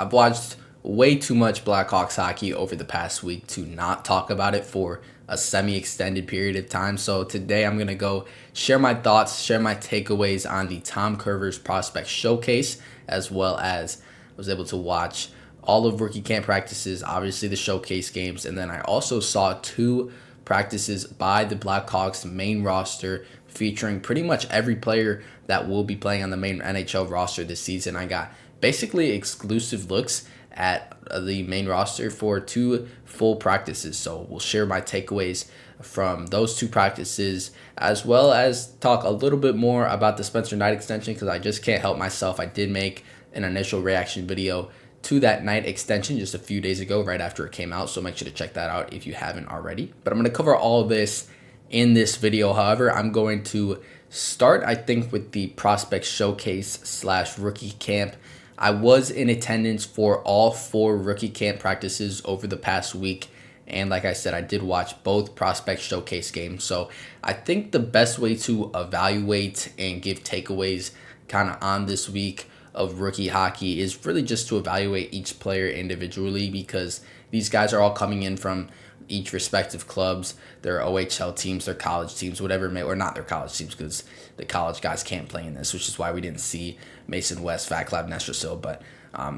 I've watched way too much Blackhawks hockey over the past week to not talk about it for a semi-extended period of time. So today I'm going to go share my thoughts, share my takeaways on the Tom Curver's Prospect Showcase, as well as I was able to watch all of rookie camp practices, obviously the showcase games, and then I also saw two practices by the Blackhawks main roster featuring pretty much every player that will be playing on the main NHL roster this season. I got basically exclusive looks at the main roster for two full practices. So we'll share my takeaways from those two practices, as well as talk a little bit more about the Spencer Knight extension, because I just can't help myself. I did make an initial reaction video to that Knight extension just a few days ago, right after it came out. So make sure to check that out if you haven't already. But I'm going to cover all of this in this video. However, I'm going to start, I think, with the Prospect Showcase / rookie camp. I was in attendance for all four rookie camp practices over the past week. And like I said, I did watch both Prospect Showcase games. So I think the best way to evaluate and give takeaways kind of on this week of rookie hockey is really just to evaluate each player individually, because these guys are all coming in from each respective clubs, their OHL teams, their college teams, whatever may, or not their college teams, because the college guys can't play in this, which is why we didn't see Mason West, Vaclav Nestrasil. But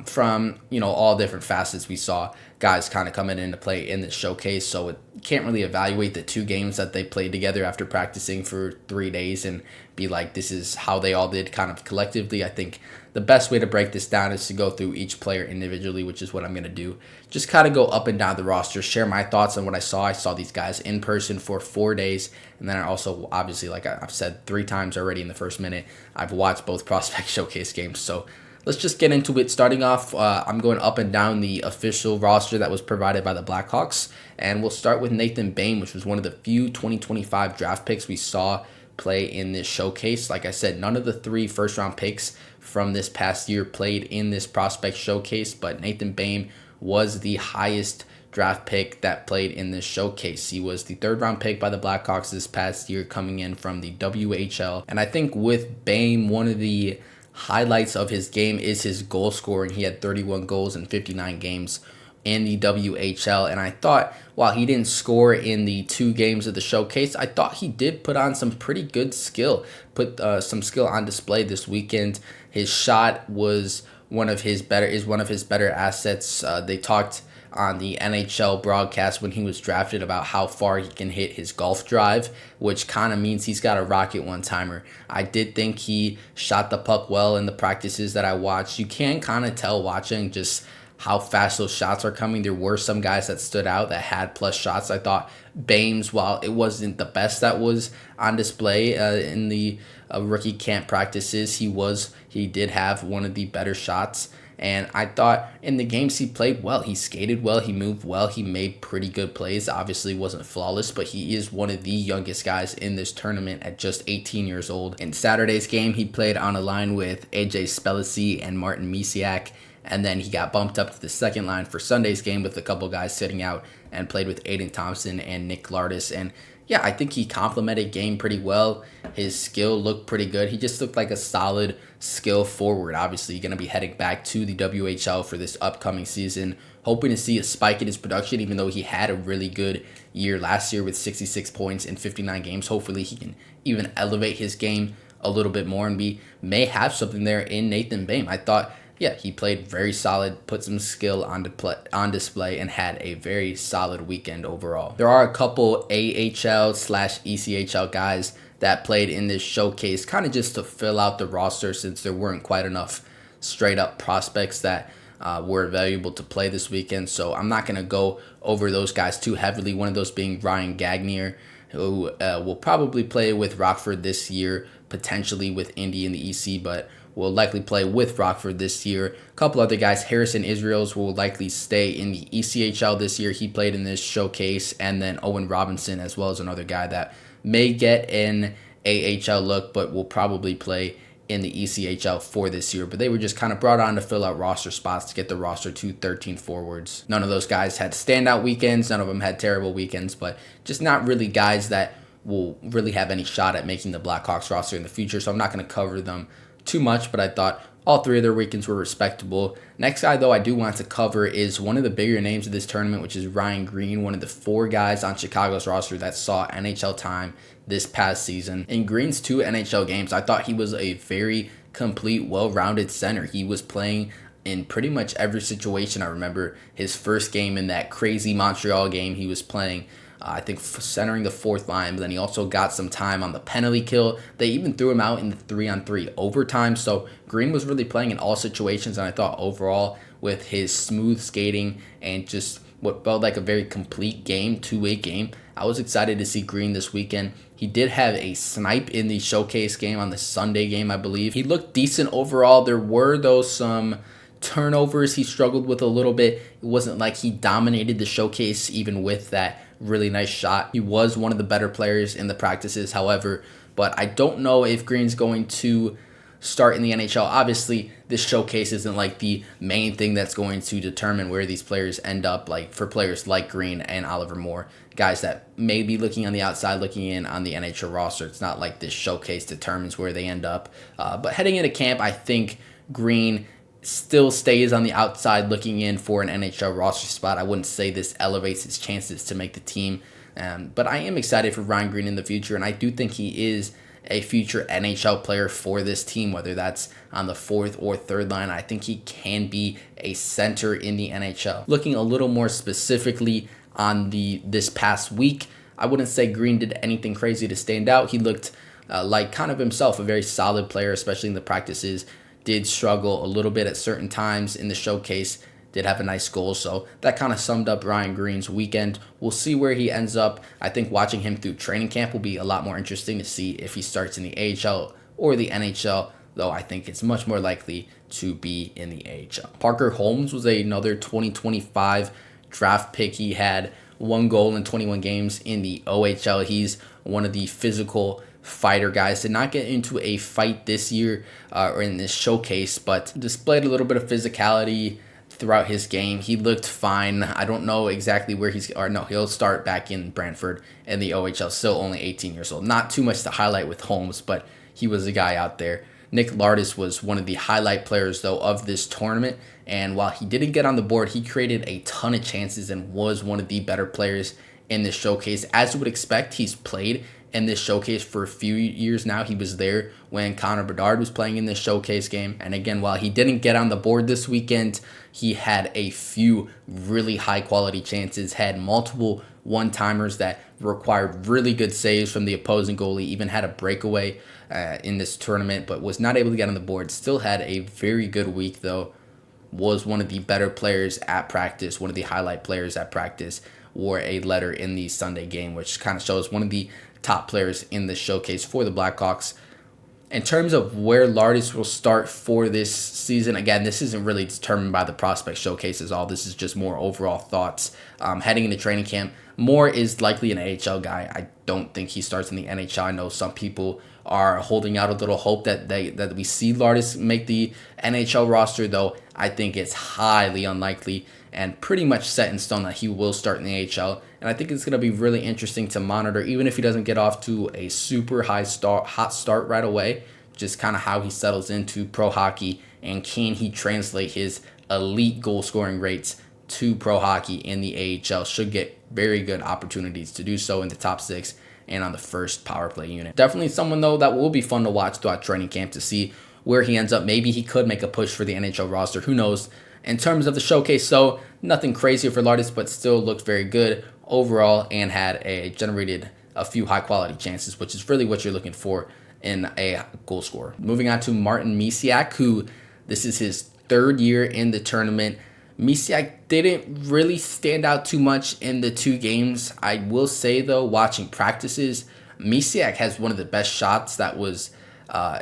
from all different facets, we saw guys kind of coming into play in this showcase. So it can't really evaluate the two games that they played together after practicing for 3 days and be like, this is how they all did kind of collectively. I think the best way to break this down is to go through each player individually, which is what I'm going to do. Just kind of go up and down the roster, share my thoughts on what I saw. I saw these guys in person for 4 days. And then I also, obviously, like I've said 3 times already in the first minute, I've watched both Prospect Showcase games. So let's just get into it. Starting off, I'm going up and down the official roster that was provided by the Blackhawks. And we'll start with Nathan Bain, which was one of the few 2025 draft picks we saw play in this showcase. Like I said, none of the 3 first-round picks from this past year played in this Prospect Showcase, but Nathan Bain was the highest draft pick that played in this showcase. He was the 3rd-round pick by the Blackhawks this past year, coming in from the WHL. And I think with Bain, one of the highlights of his game is his goal scoring. He had 31 goals in 59 games in the WHL, and I thought while he didn't score in the 2 games of the showcase, I thought he did put on some pretty good skill, put some skill on display this weekend. His shot was one of his better assets. They talked on the NHL broadcast when he was drafted about how far he can hit his golf drive, which kind of means he's got a rocket one-timer. I did think he shot the puck well in the practices that I watched. You can kind of tell watching just how fast those shots are coming. There were some guys that stood out that had plus shots. I thought Bames, while it wasn't the best that was on display in the rookie camp practices, he did have one of the better shots. And I thought in the games he played well. He skated well, he moved well, he made pretty good plays. Obviously wasn't flawless, but he is one of the youngest guys in this tournament at just 18 years old. In Saturday's game, he played on a line with AJ Spellici and Martin Misiak. And then he got bumped up to the second line for Sunday's game with a couple guys sitting out and played with Aiden Thompson and Nick Lardis. And yeah, I think he complemented game pretty well. His skill looked pretty good. He just looked like a solid skill forward. Obviously, going to be heading back to the WHL for this upcoming season. Hoping to see a spike in his production, even though he had a really good year last year with 66 points in 59 games. Hopefully, he can even elevate his game a little bit more, and we may have something there in Nathan Bain. I thought, yeah, he played very solid, put some skill on display, and had a very solid weekend overall. There are a couple AHL/ECHL guys that played in this showcase, kind of just to fill out the roster, since there weren't quite enough straight-up prospects that were valuable to play this weekend. So I'm not going to go over those guys too heavily, one of those being Ryan Gagnier, who will probably play with Rockford this year, potentially with Indy in the EC, but will likely play with Rockford this year. A couple other guys, Harrison Israels will likely stay in the ECHL this year. He played in this showcase. And then Owen Robinson, as well as another guy that may get an AHL look, but will probably play in the ECHL for this year. But they were just kind of brought on to fill out roster spots to get the roster to 13 forwards. None of those guys had standout weekends. None of them had terrible weekends, but just not really guys that will really have any shot at making the Blackhawks roster in the future. So I'm not going to cover them too much, but I thought All three of their weekends were respectable. Next guy, though, I do want to cover is one of the bigger names of this tournament, which is Ryan Green, one of the 4 guys on Chicago's roster that saw NHL time this past season. In Green's 2 NHL games, I thought he was a very complete, well-rounded center. He was playing in pretty much every situation. I remember his first game in that crazy Montreal game, he was playing I think centering the 4th line, but then he also got some time on the penalty kill. They even threw him out in the 3-on-3 overtime. So Green was really playing in all situations, and I thought overall with his smooth skating and just what felt like a very complete game, 2-way game, I was excited to see Green this weekend. He did have a snipe in the showcase game on the Sunday game, I believe. He looked decent overall. There were, though, some turnovers he struggled with a little bit. It wasn't like he dominated the showcase even with that really nice shot. He was one of the better players in the practices, however, but I don't know if Green's going to start in the NHL. Obviously, this showcase isn't like the main thing that's going to determine where these players end up, like for players like Green and Oliver Moore, guys that may be looking on the outside, looking in on the NHL roster. It's not like this showcase determines where they end up. But heading into camp, I think Green still stays on the outside looking in for an NHL roster spot. I wouldn't say this elevates his chances to make the team, but I am excited for Ryan Green in the future, and I do think he is a future NHL player for this team, whether that's on the 4th or 3rd line. I think he can be a center in the NHL. Looking a little more specifically on this past week, I wouldn't say Green did anything crazy to stand out. He looked like kind of himself, a very solid player, especially in the practices. Did struggle a little bit at certain times in the showcase, did have a nice goal. So that kind of summed up Ryan Green's weekend. We'll see where he ends up. I think watching him through training camp will be a lot more interesting to see if he starts in the AHL or the NHL, though I think it's much more likely to be in the AHL. Parker Holmes was another 2025 draft pick. He had 1 goal in 21 games in the OHL. He's one of the physical fighter guys. Did not get into a fight this year or in this showcase, but displayed a little bit of physicality throughout his game. He looked fine. I don't know exactly where he'll start back in Brantford in the OHL, still only 18 years old. Not too much to highlight with Holmes, but he was a guy out there. Nick Lardis was one of the highlight players, though, of this tournament, and while he didn't get on the board, he created a ton of chances and was one of the better players in this showcase. As you would expect, he's played in this showcase for a few years now. He was there when Connor Bedard was playing in this showcase game. And again, while he didn't get on the board this weekend, he had a few really high quality chances, had multiple one-timers that required really good saves from the opposing goalie, even had a breakaway in this tournament, but was not able to get on the board. Still had a very good week, though. Was one of the better players at practice, one of the highlight players at practice, wore a letter in the Sunday game, which kind of shows one of the top players in the showcase for the Blackhawks. In terms of where Lardis will start for this season, again, this isn't really determined by the prospect showcases. All this is just more overall thoughts. Heading into training camp, Moore is likely an AHL guy. I don't think he starts in the NHL. I know some people are holding out a little hope that we see Lardis make the NHL roster, though I think it's highly unlikely and pretty much set in stone that he will start in the AHL. And I think it's going to be really interesting to monitor, even if he doesn't get off to a super hot start right away, just kind of how he settles into pro hockey and can he translate his elite goal scoring rates to pro hockey in the AHL. Should get very good opportunities to do so in the top 6 and on the first power play unit. Definitely someone, though, that will be fun to watch throughout training camp to see where he ends up. Maybe he could make a push for the NHL roster. Who knows? In terms of the showcase, so nothing crazy for Lardis, but still looked very good overall and generated a few high quality chances, which is really what you're looking for in a goal scorer. Moving on to Martin Misiak, who this is his 3rd year in the tournament. Misiak didn't really stand out too much in the 2 games. I will say, though, watching practices, Misiak has one of the best shots that was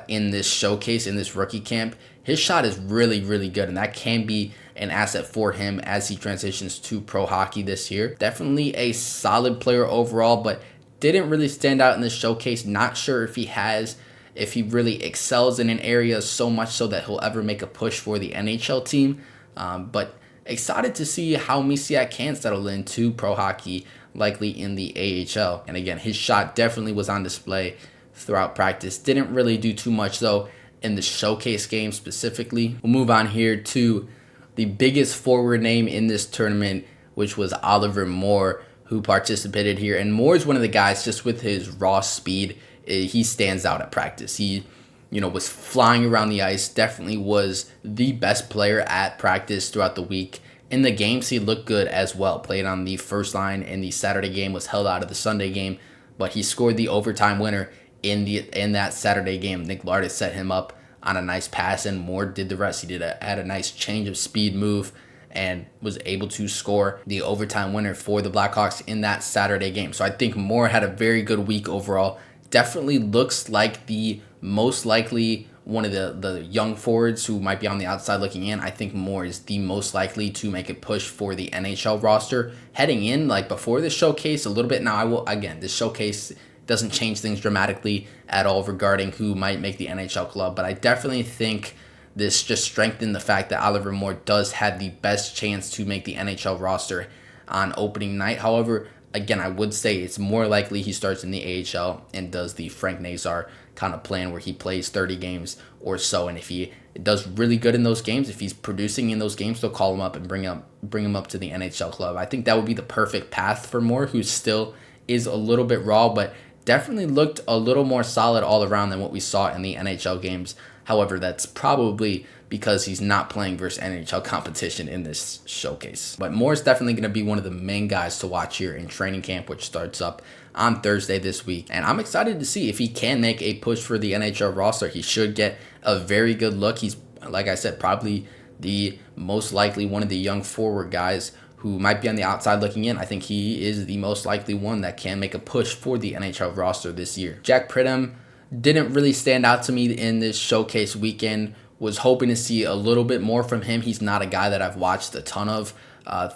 in this showcase, in this rookie camp. His shot is really, really good, and that can be an asset for him as he transitions to pro hockey this year. Definitely a solid player overall, but didn't really stand out in this showcase. Not sure if he really excels in an area so much so that he'll ever make a push for the NHL team. But excited to see how Misiak can settle into pro hockey, likely in the AHL. And again, his shot definitely was on display throughout practice. Didn't really do too much, though. in the showcase game specifically. We'll move on here to the biggest forward name in this tournament, which was Oliver Moore, who participated here. And Moore is one of the guys, just with his raw speed, he stands out at practice. He was flying around the ice, definitely was the best player at practice throughout the week. In the games, he looked good as well. Played on the first line in the Saturday game, was held out of the Sunday game, but he scored the overtime winner in that Saturday game. Nick Lardis set him up on a nice pass, and Moore did the rest. He had a nice change of speed move and was able to score the overtime winner for the Blackhawks in that Saturday game. So I think Moore had a very good week overall. Definitely looks like the most likely one of the young forwards who might be on the outside looking in. I think Moore is the most likely to make a push for the NHL roster heading in, like before this showcase a little bit. Now, this showcase doesn't change things dramatically at all regarding who might make the NHL club, but I definitely think this just strengthened the fact that Oliver Moore does have the best chance to make the NHL roster on opening night. However, again, I would say it's more likely he starts in the AHL and does the Frank Nazar kind of plan where he plays 30 games or so. And if he does really good in those games, if he's producing in those games, they'll call him up and bring him up to the NHL club. I think that would be the perfect path for Moore, who still is a little bit raw, but definitely looked a little more solid all around than what we saw in the NHL games. However, that's probably because he's not playing versus NHL competition in this showcase. But Moore's definitely going to be one of the main guys to watch here in training camp, which starts up on Thursday this week. And I'm excited to see if he can make a push for the NHL roster. He should get a very good look. He's, like I said, probably the most likely one of the young forward guys who might be on the outside looking in. I think he is the most likely one that can make a push for the NHL roster this year. Jack Pridham didn't really stand out to me in this showcase weekend. Was hoping to see a little bit more from him. He's not a guy that I've watched a ton of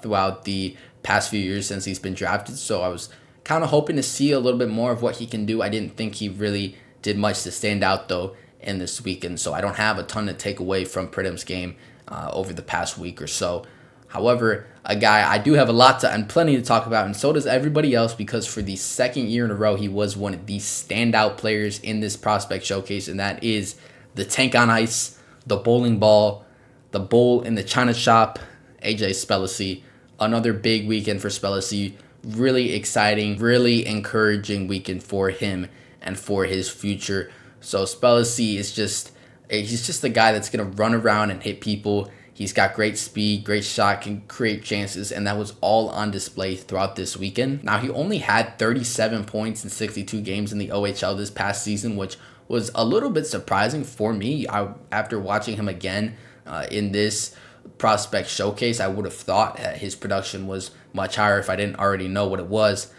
throughout the past few years since he's been drafted. So I was kind of hoping to see a little bit more of what he can do. I didn't think he really did much to stand out, though, in this weekend. So I don't have a ton to take away from Pridham's game over the past week or so. However, a guy I do have a lot and plenty to talk about, and so does everybody else, because for the second year in a row, he was one of the standout players in this prospect showcase, and that is the tank on ice, the bowling ball, the bowl in the china shop, AJ Spellacy. Another big weekend for Spellacy. Really exciting, really encouraging weekend for him and for his future. So Spellacy is he's just a guy that's going to run around and hit people. He's got great speed, great shot, can create chances, and that was all on display throughout this weekend. Now, he only had 37 points in 62 games in the OHL this past season, which was a little bit surprising for me. After watching him again in this prospect showcase, I would have thought that his production was much higher if I didn't already know what it was,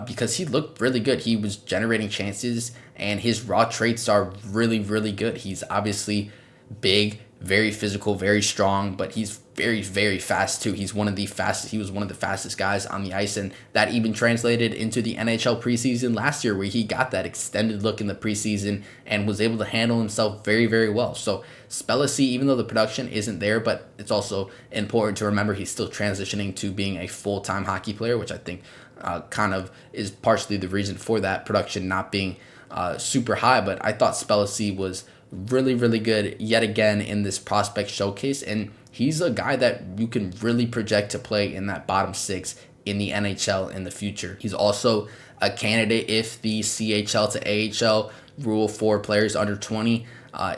because he looked really good. He was generating chances, and his raw traits are really, really good. He's obviously big, very physical, very strong, but he's very, very fast too. He was one of the fastest guys on the ice, and that even translated into the NHL preseason last year, where he got that extended look in the preseason and was able to handle himself very, very well. So Spellacy, even though the production isn't there, but it's also important to remember he's still transitioning to being a full-time hockey player, which I think kind of is partially the reason for that production not being super high. But I thought Spellacy was really, really good yet again in this prospect showcase, and he's a guy that you can really project to play in that bottom six in the NHL in the future. He's also a candidate if the CHL to AHL rule for players under 20,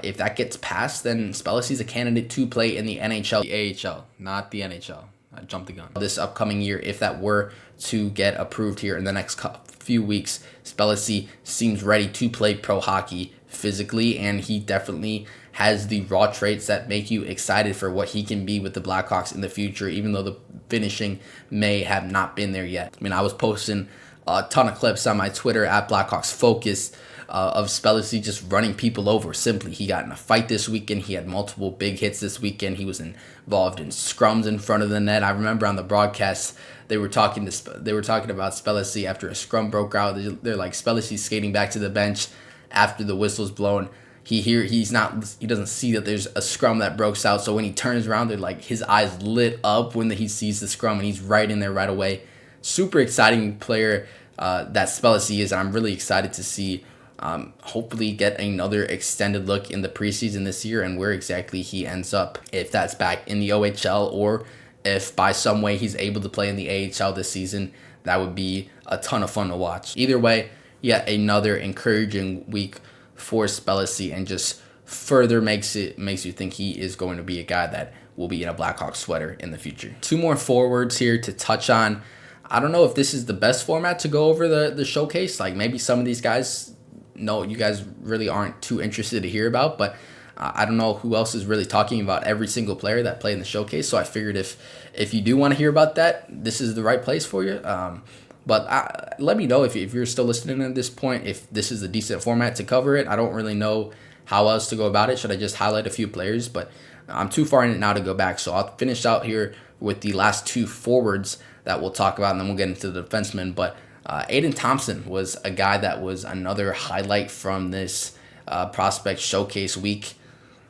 if that gets passed, then Spellacy's a candidate to play in the NHL. The AHL, not the NHL. I jumped the gun. This upcoming year, if that were to get approved here in the next few weeks, Spellacy seems ready to play pro hockey physically, and he definitely has the raw traits that make you excited for what he can be with the Blackhawks in the future, even though the finishing may have not been there yet. I mean, I was posting a ton of clips on my Twitter at Blackhawks Focus of Spellacy just running people over simply. He got in a fight this weekend. He had multiple big hits this weekend. He was involved in scrums in front of the net. I remember on the broadcast they were talking about Spellacy after a scrum broke out. They're like, Spellacy's skating back to the bench after the whistle's blown. He doesn't see that there's a scrum that broke out. So when he turns around, they're like, his eyes lit up when he sees the scrum, and he's right in there right away. Super exciting player that Spellacy is. And I'm really excited to see hopefully get another extended look in the preseason this year and where exactly he ends up, if that's back in the OHL or if by some way he's able to play in the AHL this season. That would be a ton of fun to watch. Either way, yet another encouraging week for Spellacy, and just further makes you think he is going to be a guy that will be in a Blackhawks sweater in the future. Two more forwards here to touch on. I don't know if this is the best format to go over the showcase. Like, maybe some of these guys, no, you guys really aren't too interested to hear about, but I don't know who else is really talking about every single player that played in the showcase. So I figured if you do want to hear about that, this is the right place for you. But let me know if you're still listening at this point, if this is a decent format to cover it. I don't really know how else to go about it. Should I just highlight a few players? But I'm too far in it now to go back. So I'll finish out here with the last two forwards that we'll talk about, and then we'll get into the defenseman. But Aiden Thompson was a guy that was another highlight from this prospect showcase week.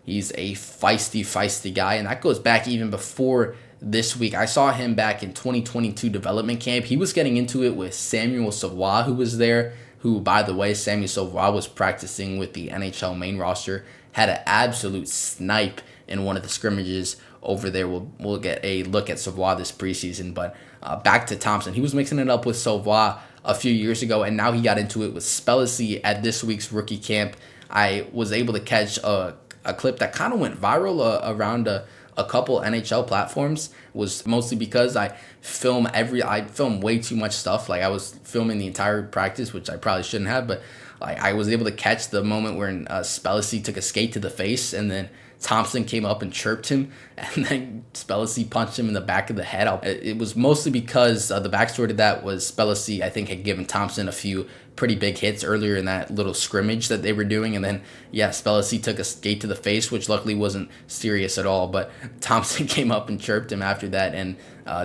He's a feisty guy, and that goes back even before this week. I saw him back in 2022 development camp. He was getting into it with Samuel Savoie, who was there, who, by the way, Samuel Savoie was practicing with the NHL main roster, had an absolute snipe in one of the scrimmages over there. We'll get a look at Savoie this preseason, but back to Thompson. He was mixing it up with Savoie a few years ago, and now he got into it with Spellacy at this week's rookie camp. I was able to catch a clip that kind of went viral around a couple NHL platforms. Was mostly because I film way too much stuff. Like, I was filming the entire practice, which I probably shouldn't have, but I was able to catch the moment where Spellacy took a skate to the face, and then Thompson came up and chirped him, and then Spellacy punched him in the back of the head. It was mostly because the backstory to that was Spellacy, I think, had given Thompson a few pretty big hits earlier in that little scrimmage that they were doing, and then, Spellacy took a skate to the face, which luckily wasn't serious at all, but Thompson came up and chirped him after that, and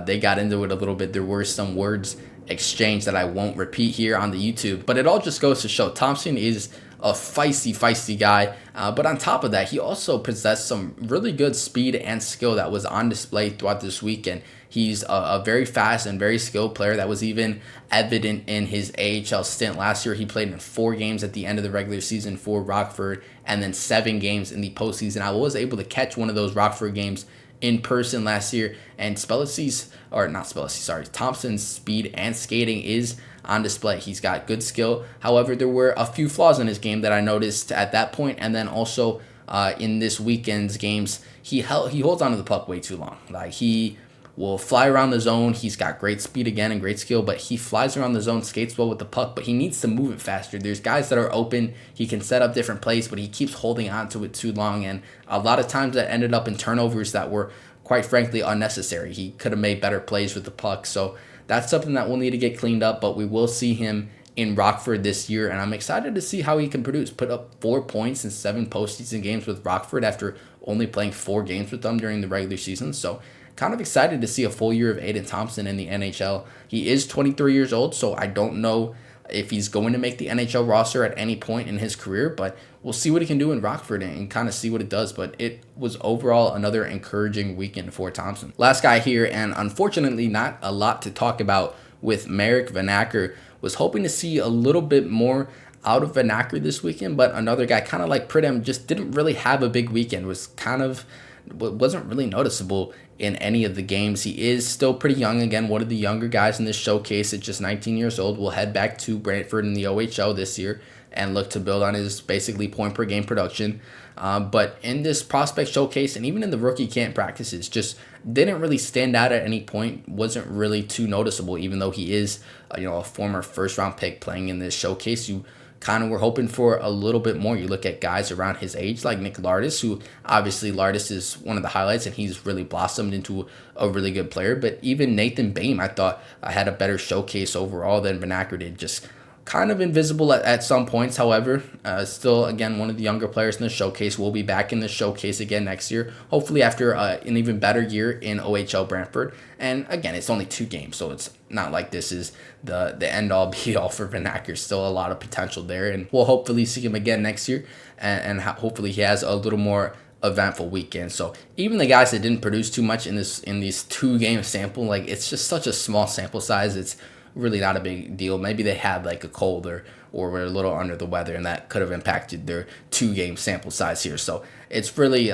they got into it a little bit. There were some words exchanged that I won't repeat here on the YouTube, but it all just goes to show Thompson is a feisty guy, but on top of that, he also possessed some really good speed and skill that was on display throughout this weekend. He's a very fast and very skilled player that was even evident in his AHL stint last year. He played in 4 games at the end of the regular season for Rockford, and then 7 games in the postseason. I was able to catch one of those Rockford games in person last year, and Thompson's speed and skating is on display. He's got good skill. However, there were a few flaws in his game that I noticed at that point, and then also in this weekend's games, he holds onto the puck way too long. Like, he will fly around the zone. He's got great speed again and great skill, but he flies around the zone, skates well with the puck, but he needs to move it faster. There's guys that are open. He can set up different plays, but he keeps holding on to it too long, and a lot of times that ended up in turnovers that were, quite frankly, unnecessary. He could have made better plays with the puck, so that's something that will need to get cleaned up, but we will see him in Rockford this year, and I'm excited to see how he can produce. Put up 4 points in 7 postseason games with Rockford after only playing 4 games with them during the regular season, so kind of excited to see a full year of Aiden Thompson in the NHL. He is 23 years old, so I don't know if he's going to make the NHL roster at any point in his career, but we'll see what he can do in Rockford and kind of see what it does. But it was overall another encouraging weekend for Thompson. Last guy here, and unfortunately not a lot to talk about with Marek Vanacker. Was hoping to see a little bit more out of Vanacker this weekend, but another guy kind of like Pridham just didn't really have a big weekend. Wasn't really noticeable in any of the games. He is still pretty young. Again, one of the younger guys in this showcase at just 19 years old. Will head back to Brantford in the OHL this year and look to build on his basically point per game production. But in this prospect showcase and even in the rookie camp practices, just didn't really stand out at any point. Wasn't really too noticeable, even though he is a former first round pick playing in this showcase. You kind of were hoping for a little bit more. You look at guys around his age like Nick Lardis, who obviously Lardis is one of the highlights and he's really blossomed into a really good player. But even Nathan Bain, I thought had a better showcase overall than Vanacker did. Just kind of invisible at some points, however. Still, again, one of the younger players in the showcase. Will be back in the showcase again next year, hopefully after an even better year in OHL Brantford. And again, it's only 2 games, so it's not like this is the end-all, be-all for Vanacker. Still a lot of potential there, and we'll hopefully see him again next year, and hopefully he has a little more eventful weekend. So even the guys that didn't produce too much in these 2-game sample, like, it's just such a small sample size. It's really not a big deal. Maybe they had like a cold or were a little under the weather, and that could have impacted their 2 game sample size here. So it's really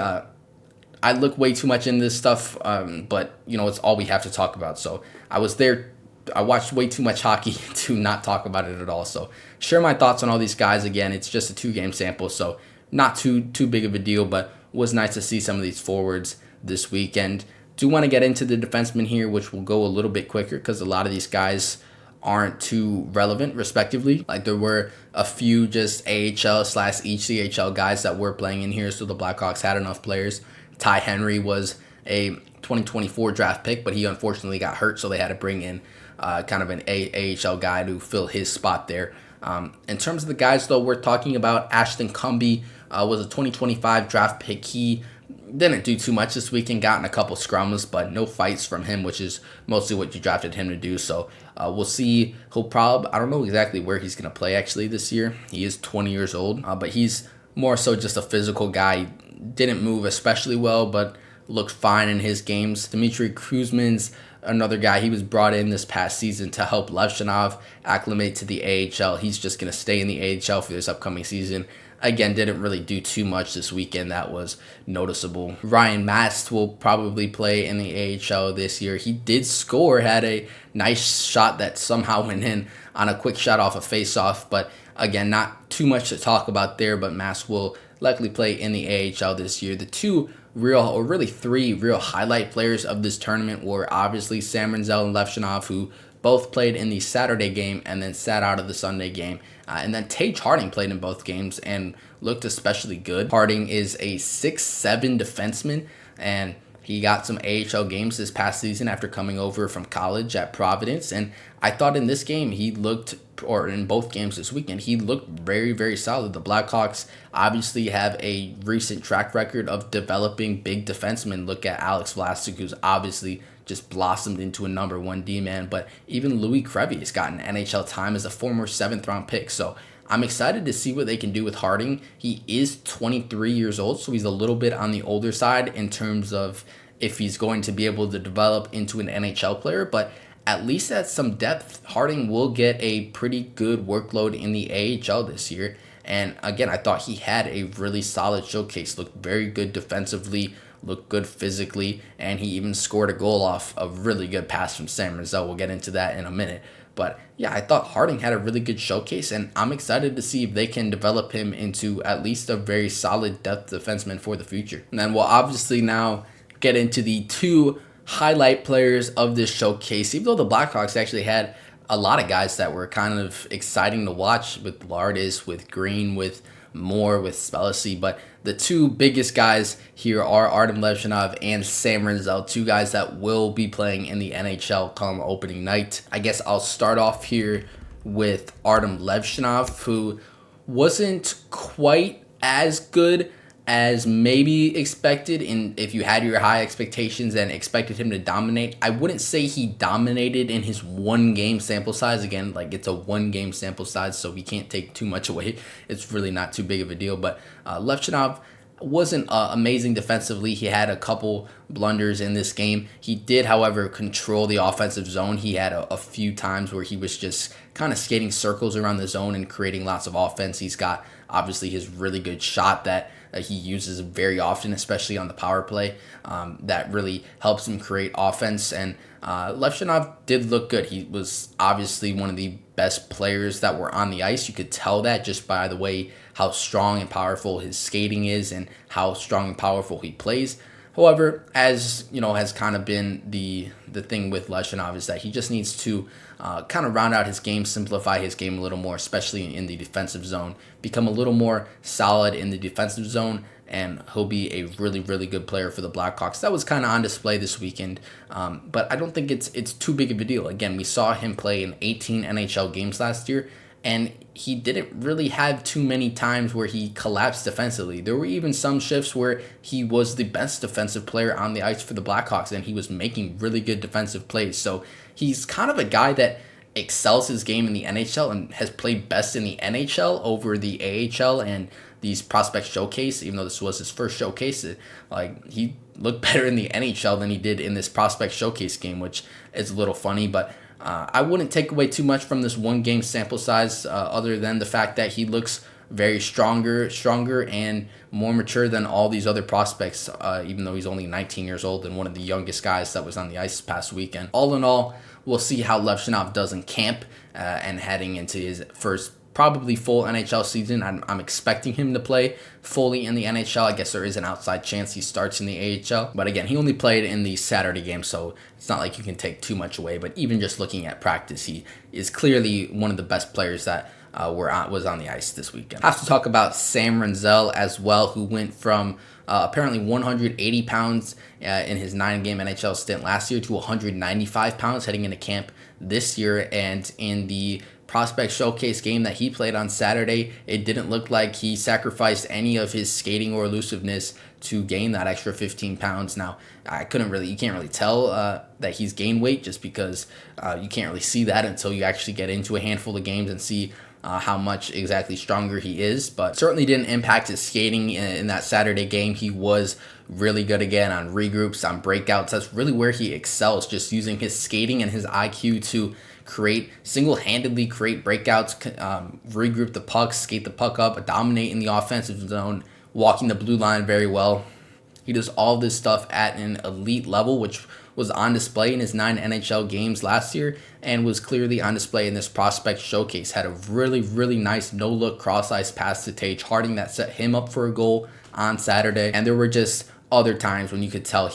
I look way too much into this stuff, but it's all we have to talk about. So I was there. I watched way too much hockey to not talk about it at all. So share my thoughts on all these guys. Again, it's just a 2 game sample, so not too big of a deal, but was nice to see some of these forwards this weekend. Do want to get into the defensemen here, which will go a little bit quicker because a lot of these guys aren't too relevant respectively. Like there were a few just AHL/ECHL guys that were playing in here, so the Blackhawks had enough players. Ty Henry was a 2024 draft pick, but he unfortunately got hurt, so they had to bring in kind of an AHL guy to fill his spot there. In terms of the guys, though, we're talking about Ashton Cumbie was a 2025 draft pick. He didn't do too much this weekend, got in a couple scrums, but no fights from him, which is mostly what you drafted him to do. So we'll see. I don't know exactly where he's going to play actually this year. He is 20 years old, but he's more so just a physical guy. Didn't move especially well, but looked fine in his games. Dmitry Kuzmin's another guy. He was brought in this past season to help Levshunov acclimate to the AHL. He's just going to stay in the AHL for this upcoming season. Again, didn't really do too much this weekend that was noticeable. Ryan Mast will probably play in the AHL this year. He did score, had a nice shot that somehow went in on a quick shot off a face-off, but again, not too much to talk about there, but Mast will likely play in the AHL this year. The three real highlight players of this tournament were obviously Sam Rinzel and Levshunov, who both played in the Saturday game and then sat out of the Sunday game. And then Tage Harding played in both games and looked especially good. Harding is a 6'7" defenseman, and he got some AHL games this past season after coming over from college at Providence. And I thought in this game in both games this weekend, he looked very, very solid. The Blackhawks obviously have a recent track record of developing big defensemen. Look at Alex Vlasic, who's obviously just blossomed into a number 1 D-man. But even Louis Krevy has gotten NHL time as a former 7th-round pick. So I'm excited to see what they can do with Harding. He is 23 years old, so he's a little bit on the older side in terms of if he's going to be able to develop into an NHL player. But at least at some depth, Harding will get a pretty good workload in the AHL this year. And again, I thought he had a really solid showcase. Looked very good defensively, looked good physically, and he even scored a goal off a really good pass from Sam Rinzel. We'll get into that in a minute. But yeah, I thought Harding had a really good showcase, and I'm excited to see if they can develop him into at least a very solid depth defenseman for the future. And then we'll obviously now get into the 2 highlight players of this showcase. Even though the Blackhawks actually had a lot of guys that were kind of exciting to watch, with Lardis, with Green, with Moore, with Spellacy, but the 2 biggest guys here are Artem Levshunov and Sam Rinzel, 2 guys that will be playing in the NHL come opening night. I guess I'll start off here with Artem Levshunov, who wasn't quite as good as maybe expected. And if you had your high expectations and expected him to dominate, I wouldn't say he dominated in his 1 game sample size. Again, like it's a 1 game sample size, so we can't take too much away. It's really not too big of a deal. But Levshunov wasn't amazing defensively. He had a couple blunders in this game. He did, however, control the offensive zone. He had a few times where he was just kind of skating circles around the zone and creating lots of offense. He's got obviously his really good shot that he uses very often, especially on the power play. That really helps him create offense. And Levshunov did look good. He was obviously one of the best players that were on the ice. You could tell that just by the way how strong and powerful his skating is and how strong and powerful he plays. However, as you know, has kind of been the thing with Levshunov is that he just needs to kind of round out his game, simplify his game a little more, especially in the defensive zone, become a little more solid in the defensive zone, and he'll be a really, really good player for the Blackhawks. That was kind of on display this weekend, but I don't think it's too big of a deal. Again, we saw him play in 18 NHL games last year, and he didn't really have too many times where he collapsed defensively. There were even some shifts where he was the best defensive player on the ice for the Blackhawks, and he was making really good defensive plays. So he's kind of a guy that excels his game in the NHL and has played best in the NHL over the AHL and these prospect showcase. Even though this was his first showcase, he looked better in the NHL than he did in this prospect showcase game, which is a little funny. But I wouldn't take away too much from this one game sample size, other than the fact that he looks very stronger and more mature than all these other prospects, even though he's only 19 years old and one of the youngest guys that was on the ice this past weekend. All in all, we'll see how Levshunov does in camp and heading into his first probably full NHL season. I'm expecting him to play fully in the NHL. I guess there is an outside chance he starts in the AHL. But again, he only played in the Saturday game, so it's not like you can take too much away. But even just looking at practice, he is clearly one of the best players that was on the ice this weekend. I have to talk about Sam Rinzel as well, who went from apparently 180 pounds in his 9-game NHL stint last year to 195 pounds heading into camp this year. And in the prospect showcase game that he played on Saturday, it didn't look like he sacrificed any of his skating or elusiveness to gain that extra 15 pounds. Now, you can't really tell that he's gained weight, just because you can't really see that until you actually get into a handful of games and see how much exactly stronger he is, but certainly didn't impact his skating in that Saturday game. He was really good again on regroups, on breakouts. That's really where he excels, just using his skating and his IQ to single-handedly create breakouts, regroup the puck, skate the puck up, dominate in the offensive zone, walking the blue line very well. He does all this stuff at an elite level, which was on display in his 9 NHL games last year and was clearly on display in this prospect showcase. Had a really, really nice no-look cross-ice pass to Tage Harding that set him up for a goal on Saturday. And there were just other times when you could tell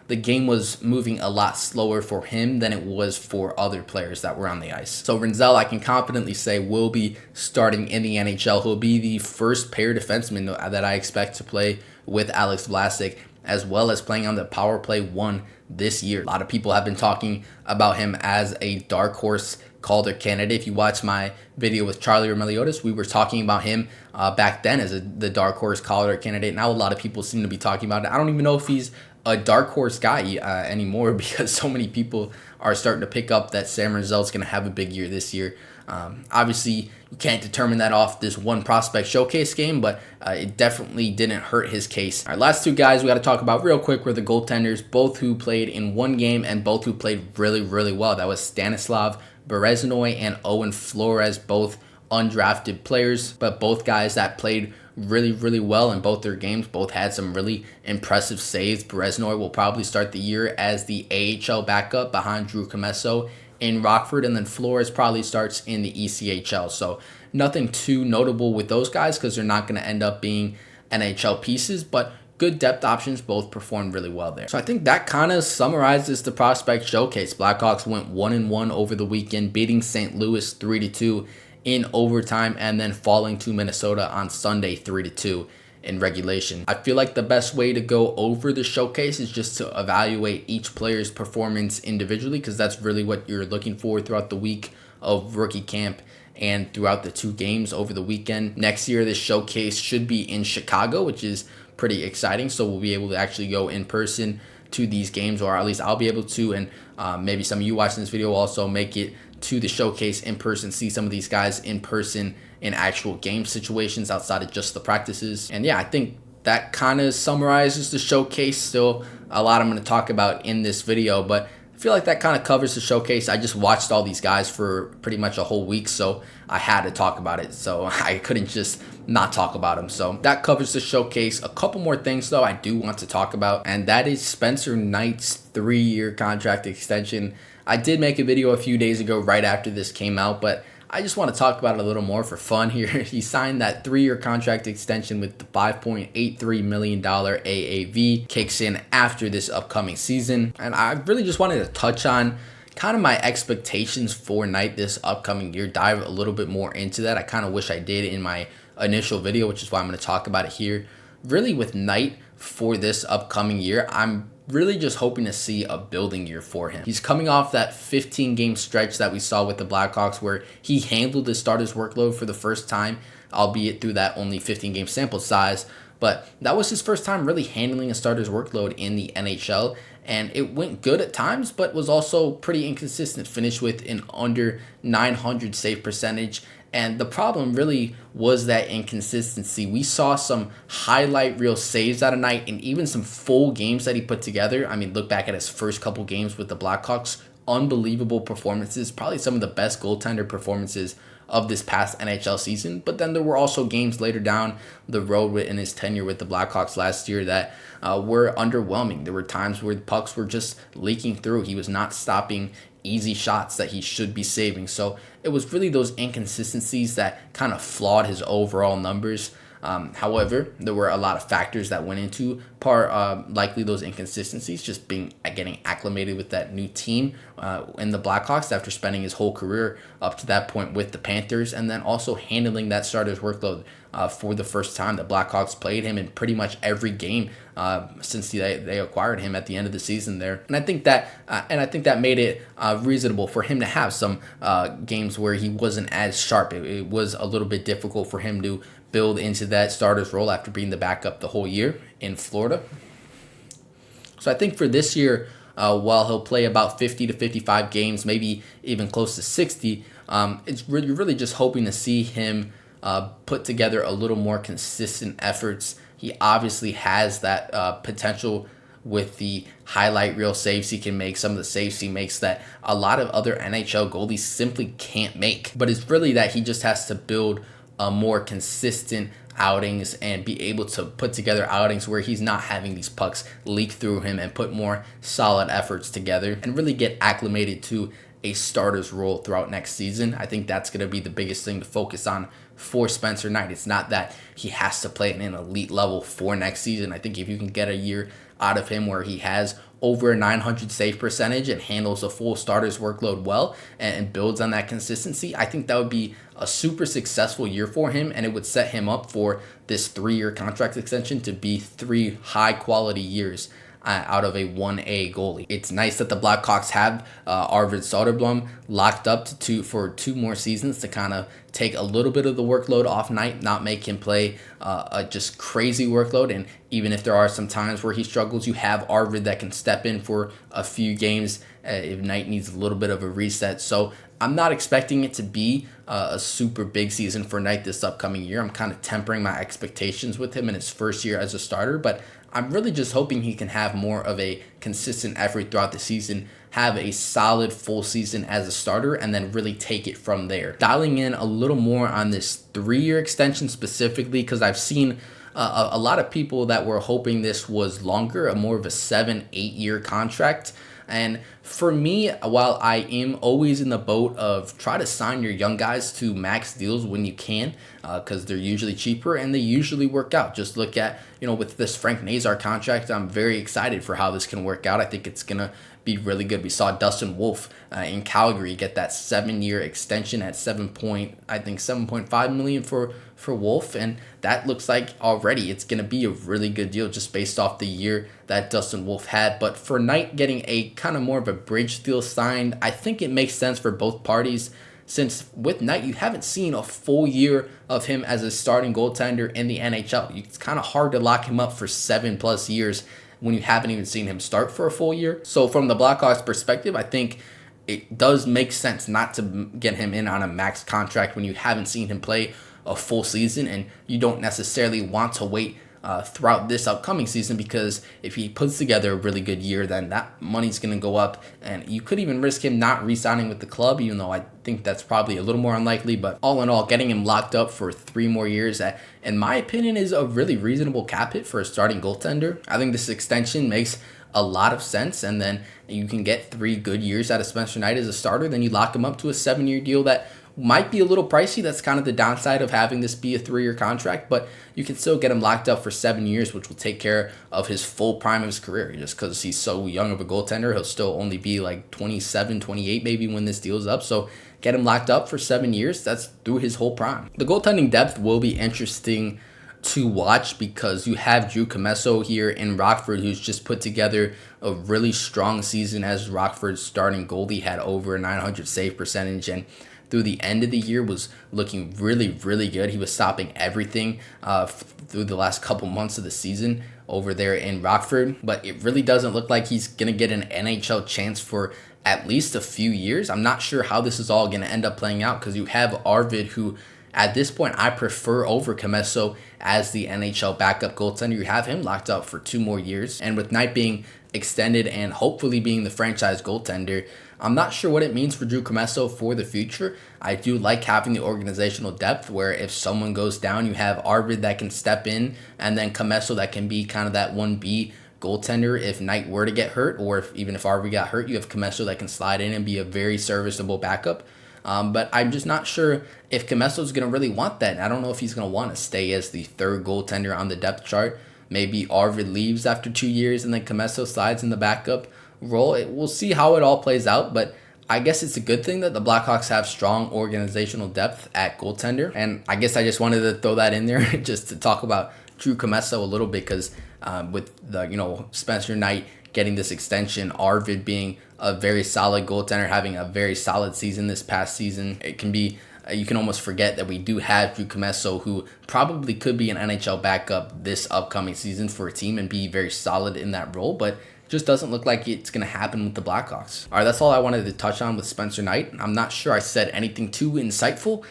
the game was moving a lot slower for him than it was for other players that were on the ice. So Rinzel, I can confidently say, will be starting in the NHL. He'll be the first pair defenseman that I expect to play with Alex Vlasic, as well as playing on the power play 1 this year. A lot of people have been talking about him as a dark horse Calder candidate. If you watch my video with Charlie Meliodas, we were talking about him back then as the dark horse Calder candidate. Now a lot of people seem to be talking about it. I don't even know if he's a dark horse guy anymore, because so many people are starting to pick up that Sam Rinzel is going to have a big year this year. Obviously, you can't determine that off this one prospect showcase game, but it definitely didn't hurt his case. All right, last 2 guys we got to talk about real quick were the goaltenders, both who played in 1 game and both who played really, really well. That was Stanislav Bereznoy and Owen Flores, both undrafted players, but both guys that played really, really well in both their games. Both had some really impressive saves. Bereznoy will probably start the year as the AHL backup behind Drew Commesso in Rockford, and then Flores probably starts in the ECHL. So nothing too notable with those guys, because they're not going to end up being NHL pieces, but good depth options. Both performed really well there. So I think that kind of summarizes the prospect showcase. Blackhawks went 1-1 over the weekend, beating St. Louis 3-2 in overtime, and then falling to Minnesota on Sunday 3-2 in regulation. I feel like the best way to go over the showcase is just to evaluate each player's performance individually, because that's really what you're looking for throughout the week of rookie camp and throughout the 2 games over the weekend. Next year, this showcase should be in Chicago, which is pretty exciting. So we'll be able to actually go in person to these games, or at least I'll be able to, and maybe some of you watching this video will also make it to the showcase in person, see some of these guys in person in actual game situations outside of just the practices. And yeah, I think that kind of summarizes the showcase. Still a lot I'm going to talk about in this video, but I feel like that kind of covers the showcase. I just watched all these guys for pretty much a whole week, so I had to talk about it. So I couldn't just not talk about them. So that covers the showcase. A couple more things though I do want to talk about, and that is Spencer Knight's 3-year contract extension. I did make a video a few days ago right after this came out, but I just want to talk about it a little more for fun here. He signed that 3-year contract extension with the $5.83 million AAV. Kicks in after this upcoming season. And I really just wanted to touch on kind of my expectations for Knight this upcoming year, dive a little bit more into that. I kind of wish I did in my initial video, which is why I'm going to talk about it here. Really with Knight for this upcoming year, I'm really just hoping to see a building year for him. He's coming off that 15-game stretch that we saw with the Blackhawks where he handled the starter's workload for the first time, albeit through that only 15-game sample size. But that was his first time really handling a starter's workload in the NHL, and it went good at times, but was also pretty inconsistent. Finished with an under 900 save percentage. And the problem really was that inconsistency. We saw some highlight reel saves out of Knight and even some full games that he put together. I mean, look back at his first couple games with the Blackhawks. unbelievable performances, probably some of the best goaltender performances of this past NHL season. But then there were also games later down the road in his tenure with the Blackhawks last year that were underwhelming. There were times where the pucks were just leaking through. He was not stopping easy shots that he should be saving. So it was really those inconsistencies that kind of flawed his overall numbers. However, there were a lot of factors that went into likely those inconsistencies, just getting acclimated with that new team in the Blackhawks after spending his whole career up to that point with the Panthers, and then also handling that starter's workload for the first time. The Blackhawks played him in pretty much every game since they acquired him at the end of the season there, and I think that made it reasonable for him to have some games where he wasn't as sharp. It was a little bit difficult for him to build into that starter's role after being the backup the whole year in Florida. So I think for this year, while he'll play about 50 to 55 games, maybe even close to 60, you're really just hoping to see him put together a little more consistent efforts. He obviously has that potential with the highlight reel saves he can make, some of the saves he makes that a lot of other NHL goalies simply can't make. But it's really that he just has to build a more consistent outings and be able to put together outings where he's not having these pucks leak through him, and put more solid efforts together and really get acclimated to a starter's role throughout next season. I think that's going to be the biggest thing to focus on for Spencer Knight. It's not that he has to play at an elite level for next season. I think if you can get a year out of him where he has over a 900 save percentage and handles a full starter's workload well and builds on that consistency, I think that would be a super successful year for him, and it would set him up for this 3-year contract extension to be 3 high quality years out of a 1A goalie. It's nice that the Blackhawks have Arvid Soderblom locked up for 2 more seasons to kind of take a little bit of the workload off Knight, not make him play a just crazy workload. And even if there are some times where he struggles, you have Arvid that can step in for a few games if Knight needs a little bit of a reset. So I'm not expecting it to be a super big season for Knight this upcoming year. I'm kind of tempering my expectations with him in his first year as a starter, but I'm really just hoping he can have more of a consistent effort throughout the season, have a solid full season as a starter, and then really take it from there. Dialing in a little more on this 3-year extension specifically, because I've seen a lot of people that were hoping this was longer, more of a 7-8 year contract. And for me, while I am always in the boat of try to sign your young guys to max deals when you can, because they're usually cheaper and they usually work out. Just look at, with this Frank Nazar contract, I'm very excited for how this can work out. I think it's going to be really good. We saw Dustin Wolf in Calgary get that 7-year extension at $7.5 million for Wolf, and that looks like already it's going to be a really good deal just based off the year that Dustin Wolf had. But for Knight getting a kind of more of a bridge deal signed, I think it makes sense for both parties, since with Knight you haven't seen a full year of him as a starting goaltender in the NHL. It's kind of hard to lock him up for 7+ years when you haven't even seen him start for a full year. So from the Blackhawks perspective, I think it does make sense not to get him in on a max contract when you haven't seen him play a full season, and you don't necessarily want to wait throughout this upcoming season, because if he puts together a really good year, then that money's going to go up, and you could even risk him not re-signing with the club, even though I think that's probably a little more unlikely. But all in all, getting him locked up for 3 more years, in my opinion, is a really reasonable cap hit for a starting goaltender. I think this extension makes a lot of sense, and then you can get 3 good years out of Spencer Knight as a starter. Then you lock him up to a 7-year deal that might be a little pricey. That's kind of the downside of having this be a 3-year contract, but you can still get him locked up for 7 years, which will take care of his full prime of his career. Just because he's so young of a goaltender, he'll still only be like 27, 28 maybe when this deal's up. So get him locked up for 7 years. That's through his whole prime. The goaltending depth will be interesting to watch, because you have Drew Commesso here in Rockford, who's just put together a really strong season as Rockford's starting goalie, had over a 900 save percentage, and through the end of the year was looking really, really good. He was stopping everything through the last couple months of the season over there in Rockford, but it really doesn't look like he's going to get an NHL chance for at least a few years. I'm not sure how this is all going to end up playing out, because you have Arvid, who at this point I prefer over Commesso as the NHL backup goaltender. You have him locked up for 2 more years, and with Knight being extended and hopefully being the franchise goaltender. I'm not sure what it means for Drew Commesso for the future. I do like having the organizational depth where if someone goes down, you have Arvid that can step in, and then Commesso that can be kind of that 1B goaltender if Knight were to get hurt, or even if Arvid got hurt, you have Commesso that can slide in and be a very serviceable backup. But I'm just not sure if Commesso is going to really want that. I don't know if he's going to want to stay as the third goaltender on the depth chart. Maybe Arvid leaves after 2 years and then Commesso slides in the backup role. We'll see how it all plays out, but I guess it's a good thing that the Blackhawks have strong organizational depth at goaltender. And I guess I just wanted to throw that in there just to talk about Drew Commesso a little bit, because with the Spencer Knight getting this extension, Arvid being a very solid goaltender, having a very solid season this past season, it can be you can almost forget that we do have Drew Commesso, who probably could be an NHL backup this upcoming season for a team and be very solid in that role, but just doesn't look like it's going to happen with the Blackhawks. All right, that's all I wanted to touch on with Spencer Knight. I'm not sure I said anything too insightful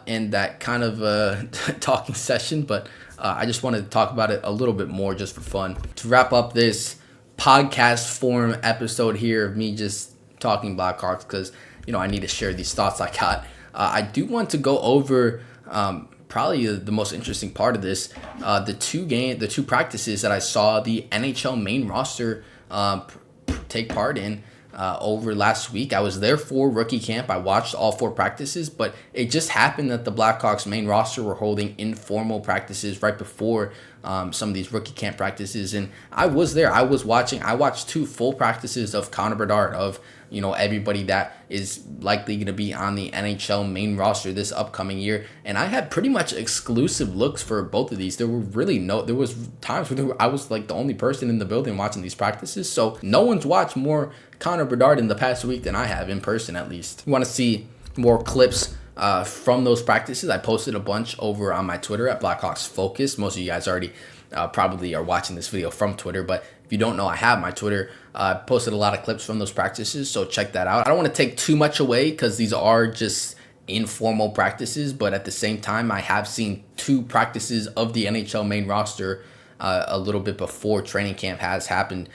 in that kind of talking session, but I just wanted to talk about it a little bit more just for fun. To wrap up this podcast form episode here of me just talking Blackhawks, because I need to share these thoughts I got. I do want to go over probably the most interesting part of this, the two practices that I saw the NHL main roster take part in over last week. I was there for rookie camp. I watched all 4 practices, but it just happened that the Blackhawks main roster were holding informal practices right before some of these rookie camp practices, and I was there. I watched 2 full practices of Connor Bedard, of everybody that is likely going to be on the NHL main roster this upcoming year. And I had pretty much exclusive looks for both of these. There was times where I was like the only person in the building watching these practices. So no one's watched more Connor Bedard in the past week than I have, in person at least. You want to see more clips from those practices? I posted a bunch over on my Twitter at Blackhawks Focus. Most of you guys already probably are watching this video from Twitter, but if you don't know, I have my Twitter. Posted a lot of clips from those practices, so check that out. I don't want to take too much away because these are just informal practices, but at the same time, I have seen 2 practices of the NHL main roster a little bit before training camp has happened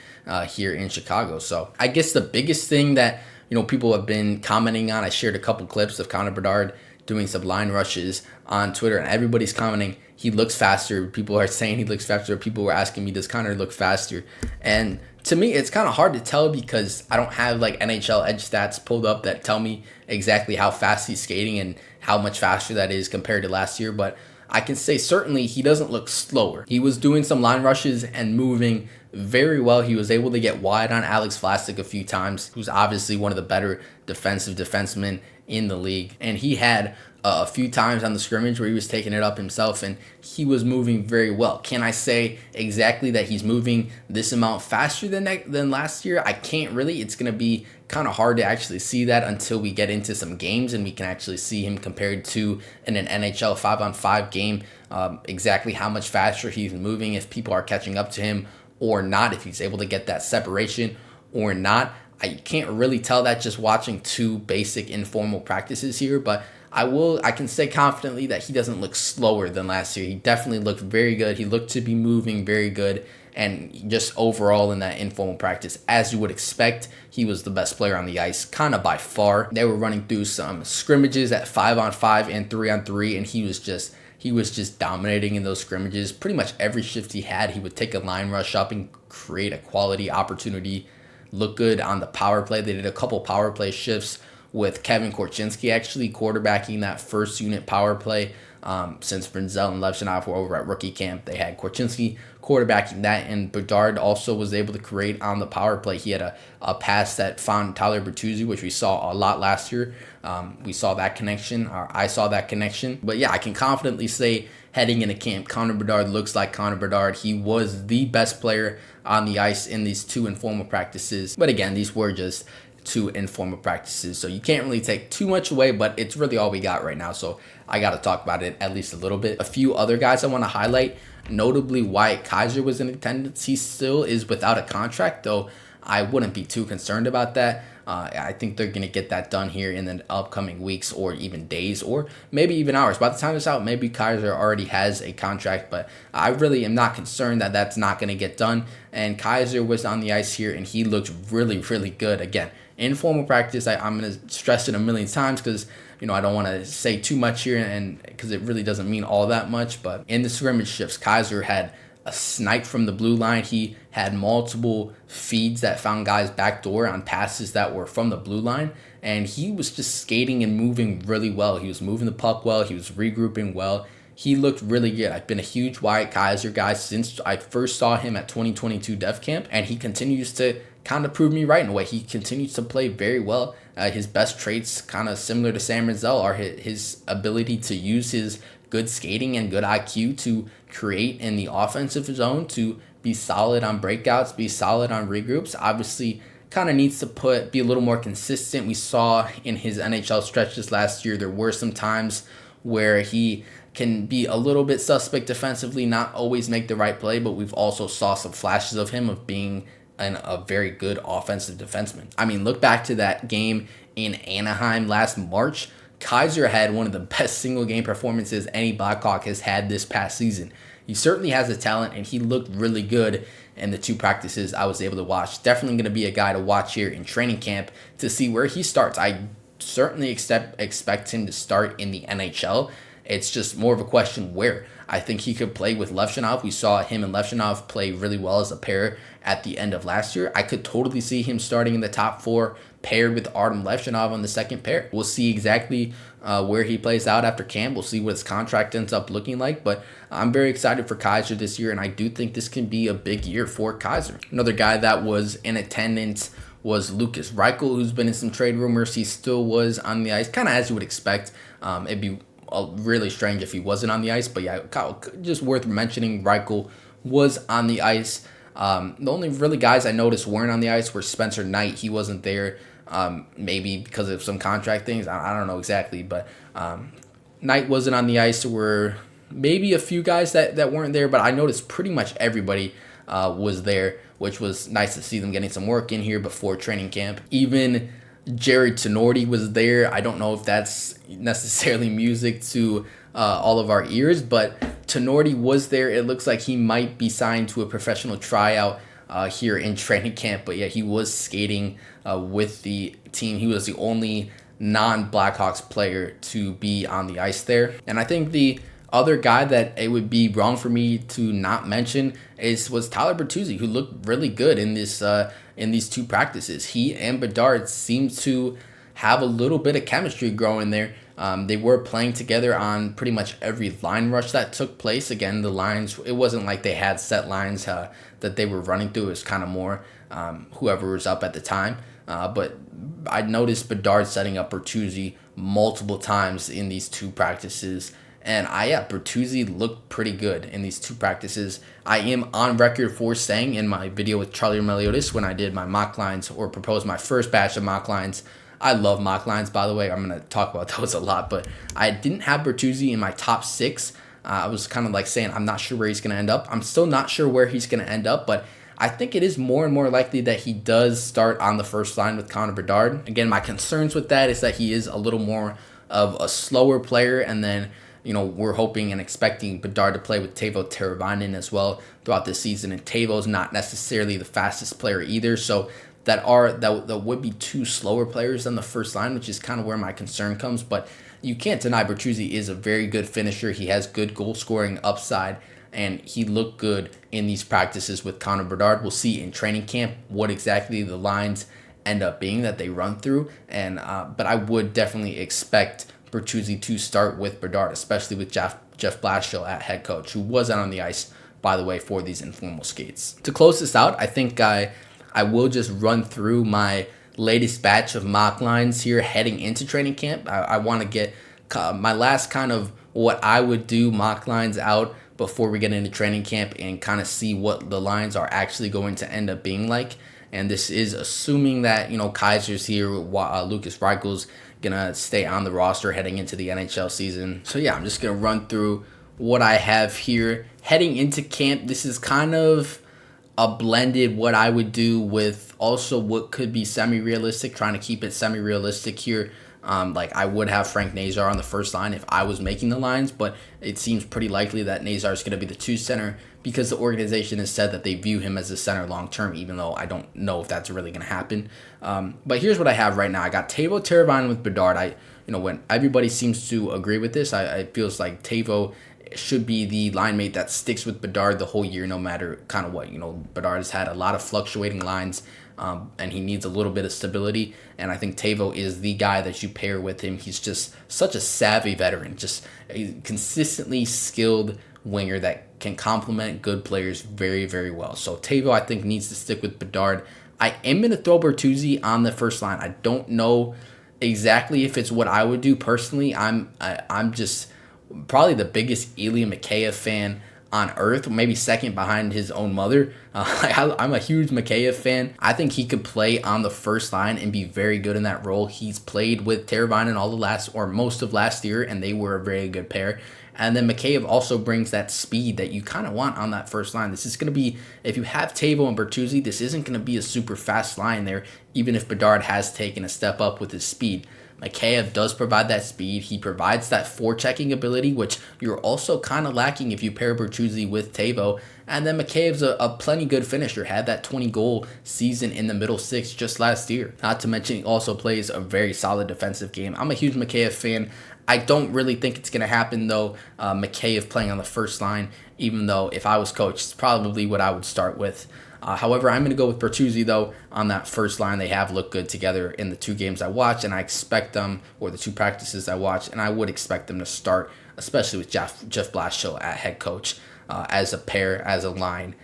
here in Chicago. So I guess the biggest thing that people have been commenting on, I shared a couple clips of Connor Bedard doing some line rushes on Twitter, and everybody's commenting he looks faster. People are saying he looks faster. People were asking me, does Connor look faster? And to me, it's kind of hard to tell because I don't have like NHL edge stats pulled up that tell me exactly how fast he's skating and how much faster that is compared to last year. But I can say certainly he doesn't look slower. He was doing some line rushes and moving very well. He was able to get wide on Alex Vlasic a few times, who's obviously one of the better defensemen in the league. And he had a few times on the scrimmage where he was taking it up himself, and he was moving very well. Can I say exactly that he's moving this amount faster than last year? I can't really. It's going to be kind of hard to actually see that until we get into some games and we can actually see him compared to in an NHL 5-on-5 game, exactly how much faster he's moving, if people are catching up to him or not, if he's able to get that separation or not. I can't really tell that just watching 2 basic informal practices here, but I can say confidently that he doesn't look slower than last year. He definitely looked very good. He looked to be moving very good. And just overall in that informal practice, as you would expect, he was the best player on the ice, kind of by far. They were running through some scrimmages at 5-on-5 and 3-on-3, and he was just dominating in those scrimmages. Pretty much every shift he had, he would take a line rush up and create a quality opportunity. Look good on the power play. They did a couple power play shifts with Kevin Korchinski actually quarterbacking that first unit power play. Since Brinzel and Levchinov were over at rookie camp, they had Korchinski quarterbacking that, and Bedard also was able to create on the power play. He had a pass that found Tyler Bertuzzi, which we saw a lot last year. We saw that connection, or I saw that connection. But yeah, I can confidently say heading into camp, Connor Bedard looks like Connor Bedard. He was the best player on the ice in these 2 informal practices. But again, these were just 2 informal practices, so you can't really take too much away, but it's really all we got right now, so I got to talk about it at least a little bit. A few other guys I want to highlight, notably Wyatt Kaiser was in attendance. He still is without a contract, though I wouldn't be too concerned about that. I think they're going to get that done here in the upcoming weeks or even days or maybe even hours. By the time it's out, maybe Kaiser already has a contract, but I really am not concerned that that's not going to get done. And Kaiser was on the ice here, and he looked really, really good. Again, informal practice, I'm going to stress it a million times because I don't want to say too much here, and because it really doesn't mean all that much. But in the scrimmage shifts, Kaiser had a snipe from the blue line. He had multiple feeds that found guys backdoor on passes that were from the blue line, and he was just skating and moving really well. He was moving the puck well. He was regrouping well. He looked really good. I've been a huge Wyatt Kaiser guy since I first saw him at 2022 Def Camp, and he continues to kind of prove me right in a way. He continues to play very well. His best traits, kind of similar to Sam Rizzo, are his ability to use his good skating and good IQ to create in the offensive zone, to be solid on breakouts, be solid on regroups. Obviously, kind of needs to be a little more consistent. We saw in his NHL stretches last year, there were some times where he can be a little bit suspect defensively, not always make the right play, but we've also saw some flashes of him of being a very good offensive defenseman. I mean, look back to that game in Anaheim last March. Kaiser had one of the best single game performances any Blackhawk has had this past season. He certainly has the talent, and he looked really good in the 2 practices I was able to watch. Definitely going to be a guy to watch here in training camp to see where he starts. I certainly expect him to start in the NHL. It's just more of a question where. I think he could play with Levshinov. We saw him and Levshinov play really well as a pair at the end of last year. I could totally see him starting in the top 4 paired with Artem Levshinov on the second pair. We'll see exactly where he plays out after camp. We'll see what his contract ends up looking like, but I'm very excited for Kaiser this year, and I do think this can be a big year for Kaiser. Another guy that was in attendance was Lukas Reichel, who's been in some trade rumors. He still was on the ice, kind of as you would expect. It'd be really strange if he wasn't on the ice, but yeah, just worth mentioning. Reichel was on the ice. The only really guys I noticed weren't on the ice were Spencer Knight. He wasn't there, maybe because of some contract things. I don't know exactly, but Knight wasn't on the ice. There were maybe a few guys that weren't there, but I noticed pretty much everybody was there, which was nice to see them getting some work in here before training camp. Even Jared Tenorti was there. I don't know if that's necessarily music to all of our ears, but Tenorti was there. It looks like he might be signed to a professional tryout here in training camp, but yeah, he was skating with the team. He was the only non-Blackhawks player to be on the ice there. And I think the other guy that it would be wrong for me to not mention was Tyler Bertuzzi, who looked really good in these 2 practices. He and Bedard seemed to have a little bit of chemistry growing there. They were playing together on pretty much every line rush that took place. Again, the lines, it wasn't like they had set lines that they were running through. It was kind of more whoever was up at the time. But I noticed Bedard setting up Bertuzzi multiple times in these 2 practices. And Bertuzzi looked pretty good in these 2 practices. I am on record for saying in my video with Charlie Meliotis when I did my mock lines or proposed my first batch of mock lines. I love mock lines, by the way. I'm going to talk about those a lot, but I didn't have Bertuzzi in my top 6. I was kind of like saying I'm not sure where he's going to end up. I'm still not sure where he's going to end up, but I think it is more and more likely that he does start on the first line with Connor Bedard. Again, my concerns with that is that he is a little more of a slower player, and then we're hoping and expecting Bedard to play with Teuvo Teravainen as well throughout the season, and Teuvo's not necessarily the fastest player either, so that would be 2 slower players than the first line, which is kind of where my concern comes. But you can't deny Bertuzzi is a very good finisher. He has good goal scoring upside, and he looked good in these practices with Connor Bedard. We'll see in training camp what exactly the lines end up being that they run through, and but I would definitely expect Bertuzzi to start with Bedard, especially with Jeff Blashill at head coach, who was out on the ice, by the way, for these informal skates. To close this out, I think I will just run through my latest batch of mock lines here heading into training camp. I want to get my last kind of what I would do mock lines out before we get into training camp and kind of see what the lines are actually going to end up being like. And this is assuming that, Kaiser's here, Lukas Reichel's gonna stay on the roster heading into the NHL season. So yeah, I'm just gonna run through what I have here heading into camp. This is kind of a blended what I would do with also what could be semi-realistic, trying to keep it semi-realistic here. Like I would have Frank Nazar on the first line if I was making the lines, but it seems pretty likely that Nazar is going to be the 2 center because the organization has said that they view him as a center long term, even though I don't know if that's really going to happen. But here's what I have right now. I got Teuvo Teravainen with Bedard. When everybody seems to agree with this, it feels like Teuvo should be the line mate that sticks with Bedard the whole year, no matter kind of what. Bedard has had a lot of fluctuating lines, and he needs a little bit of stability. And I think Teuvo is the guy that you pair with him. He's just such a savvy veteran, just a consistently skilled winger that can complement good players very, very well. So Teuvo, I think, needs to stick with Bedard. I am going to throw Bertuzzi on the first line. I don't know exactly if it's what I would do personally. I'm just probably the biggest Ilya Mikheyev fan on earth, maybe second behind his own mother. I'm a huge Mikheyev fan. I think he could play on the first line and be very good in that role. He's played with Teravainen all the most of last year, and they were a very good pair. And then Mikheyev also brings that speed that you kind of want on that first line. This is going to be, if you have Teuvo and Bertuzzi, this isn't going to be a super fast line there, even if Bedard has taken a step up with his speed. Mikheyev does provide that speed. He provides that forechecking ability, which you're also kind of lacking if you pair Bertuzzi with Teuvo. And then Mikheyev's a plenty good finisher. Had that 20-goal season in the middle six just last year. Not to mention he also plays a very solid defensive game. I'm a huge Mikheyev fan. I don't really think it's going to happen, though, Mikheyev playing on the first line, even though if I was coach, it's probably what I would start with. However, I'm going to go with Bertuzzi, though, on that first line. They have looked good together in the 2 games I watched, and I expect them, or the 2 practices I watched, and I would expect them to start, especially with Jeff Blashill at head coach, as a pair, as a line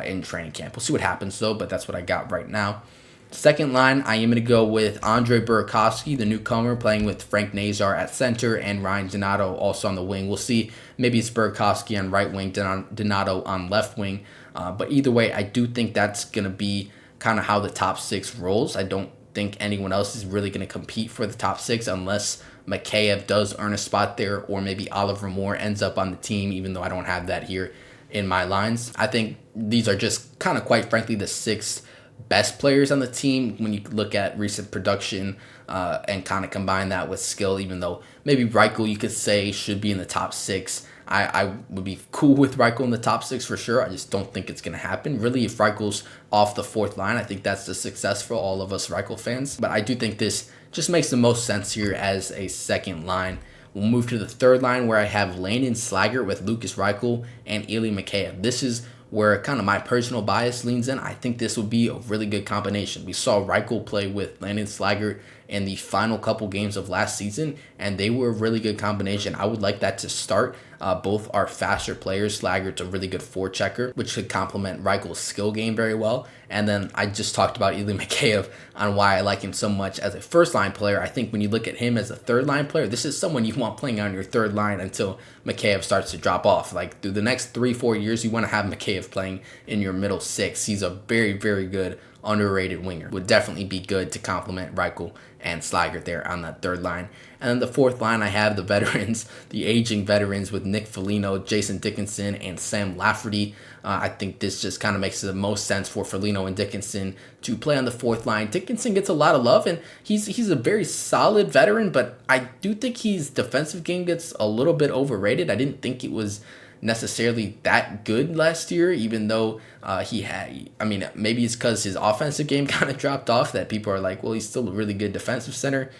in training camp. We'll see what happens, though, but that's what I got right now. Second line, I am going to go with Andre Burakovsky, the newcomer, playing with Frank Nazar at center and Ryan Donato also on the wing. We'll see. Maybe it's Burakovsky on right wing, Donato on left wing. But either way, I do think that's going to be kind of how the top 6 rolls. I don't think anyone else is really going to compete for the top 6 unless Mikheyev does earn a spot there, or maybe Oliver Moore ends up on the team, even though I don't have that here in my lines. I think these are just kind of, quite frankly, the 6 best players on the team when you look at recent production and kind of combine that with skill, even though maybe Reichel, you could say, should be in the top 6. I would be cool with Reichel in the top 6 for sure. I just don't think it's going to happen. Really, if Reichel's off the 4th line, I think that's the success for all of us Reichel fans. But I do think this just makes the most sense here as a second line. We'll move to the 3rd line, where I have Landon Slaggert with Lucas Reichel and Ilya Mikheyev. This is where kind of my personal bias leans in. I think this would be a really good combination. We saw Reichel play with Landon Slaggert in the final couple games of last season, and they were a really good combination. I would like that to start. Both are faster players. Slaggert's a really good forechecker, which could complement Reichel's skill game very well. And then I just talked about Ilya Mikheyev on why I like him so much as a first-line player. I think when you look at him as a third-line player, this is someone you want playing on your third line until Mikheyev starts to drop off. Like, through the next 3-4 years, you want to have Mikheyev playing in your middle 6. He's a very, very good underrated winger. Would definitely be good to complement Reichel and Slaggert there on that 3rd line. And then the 4th line, I have the veterans, the aging veterans with Nick Foligno, Jason Dickinson, and Sam Lafferty. I think this just kind of makes the most sense for Foligno and Dickinson to play on the 4th line. Dickinson gets a lot of love, and he's a very solid veteran, but I do think his defensive game gets a little bit overrated. I didn't think it was necessarily that good last year, even though maybe it's because his offensive game kind of dropped off that people are like, well, he's still a really good defensive center.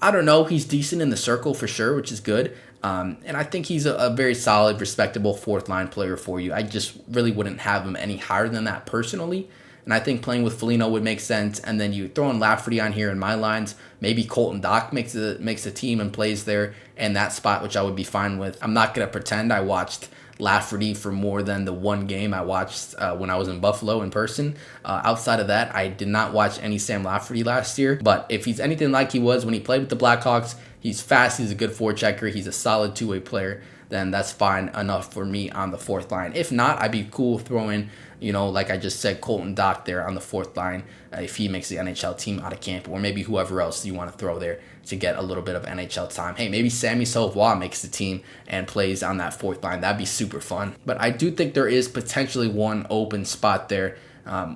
I don't know. He's decent in the circle for sure, which is good. And I think he's a very solid, respectable 4th line player for you. I just really wouldn't have him any higher than that personally. And I think playing with Foligno would make sense. And then you throw in Lafferty on here in my lines. Maybe Colton Dock makes a team and plays there in that spot, which I would be fine with. I'm not going to pretend I watched Lafferty for more than the 1 game I watched when I was in Buffalo in person. Outside of that, I did not watch any Sam Lafferty last year. But if he's anything like he was when he played with the Blackhawks, he's fast, he's a good forechecker, he's a solid 2-way player. then that's fine enough for me on the fourth line. If not, I'd be cool throwing, like I just said, Colton Dock there on the fourth line if he makes the NHL team out of camp, or maybe whoever else you want to throw there to get a little bit of NHL time. Hey, maybe Sammy Savoie makes the team and plays on that fourth line. That'd be super fun. But I do think there is potentially one open spot there.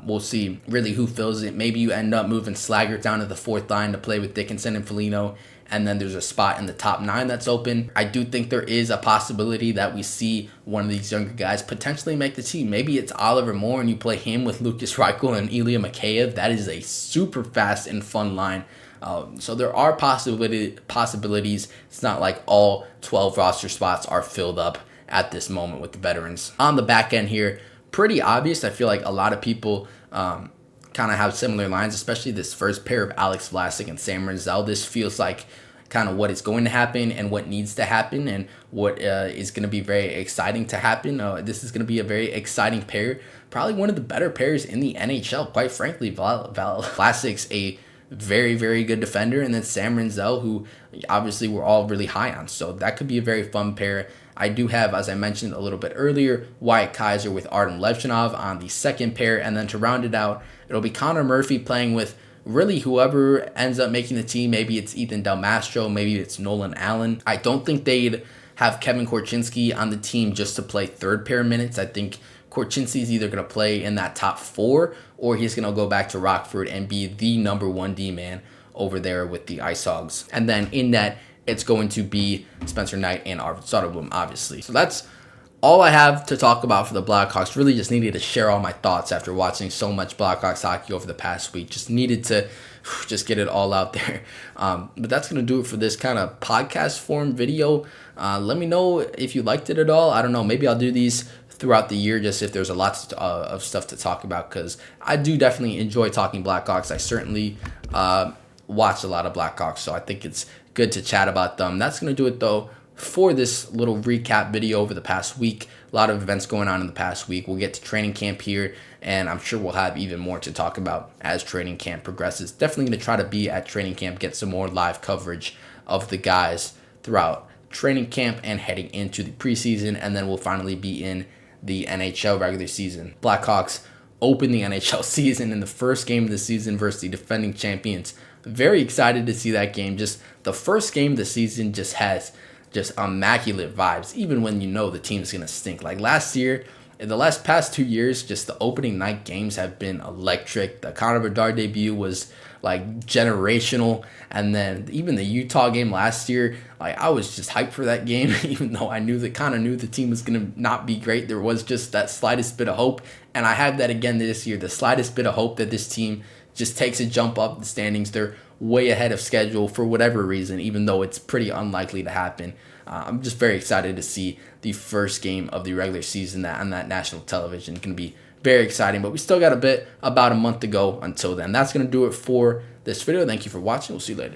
We'll see really who fills it. Maybe you end up moving Slaggert down to the fourth line to play with Dickinson and Foligno, and then there's a spot in the top 9 that's open. I do think there is a possibility that we see one of these younger guys potentially make the team. Maybe it's Oliver Moore and you play him with Lucas Reichel and Ilya Mikheyev. That is a super fast and fun line. So there are possibilities. It's not like all 12 roster spots are filled up at this moment with the veterans. On the back end here, pretty obvious. I feel like a lot of people kind of have similar lines, especially this first pair of Alex Vlasic and Sam Rinzel. This feels like kind of what is going to happen and what needs to happen and what is going to be very exciting to happen. This is going to be a very exciting pair, probably one of the better pairs in the NHL, quite frankly. Vlasic's a very, very good defender, and then Sam Rinzel, who obviously we're all really high on. So that could be a very fun pair. I do have, as I mentioned a little bit earlier, Wyatt Kaiser with Artem Levchinov on the second pair, and then to round it out, it'll be Connor Murphy playing with really whoever ends up making the team. Maybe it's Ethan Del Mastro, maybe it's Nolan Allen. I don't think they'd have Kevin Korchinski on the team just to play third pair minutes. I think Korchinski's either going to play in that top 4 or he's going to go back to Rockford and be the number 1 D-man over there with the Ice Hogs. And then in net, it's going to be Spencer Knight and Arvid Soderblom, obviously. So that's all I have to talk about for the Blackhawks. Really just needed to share all my thoughts after watching so much Blackhawks hockey over the past week. Just needed to just get it all out there. But that's going to do it for this kind of podcast form video. Let me know if you liked it at all. I don't know. Maybe I'll do these throughout the year just if there's a lot of stuff to talk about, because I do definitely enjoy talking Blackhawks. I certainly watch a lot of Blackhawks, so I think it's good to chat about them. That's going to do it, though, for this little recap video over the past week. A lot of events going on in the past week. We'll get to training camp here, and I'm sure we'll have even more to talk about as training camp progresses. Definitely going to try to be at training camp, get some more live coverage of the guys throughout training camp and heading into the preseason, and then we'll finally be in the NHL regular season. Blackhawks open the NHL season in the first game of the season versus the defending champions. Very excited to see that game. Just the first game of the season just has just immaculate vibes, even when you know the team's going to stink. Like last year, in the past 2 years, just the opening night games have been electric. The Connor Bedard debut was like generational. And then even the Utah game last year, like I was just hyped for that game, even though I knew the team was going to not be great. There was just that slightest bit of hope. And I have that again this year, the slightest bit of hope that this team just takes a jump up the standings. They're way ahead of schedule for whatever reason, even though it's pretty unlikely to happen. I'm just very excited to see the first game of the regular season on that national television. It's going to be very exciting, but we still got about a month to go until then. That's going to do it for this video. Thank you for watching. We'll see you later.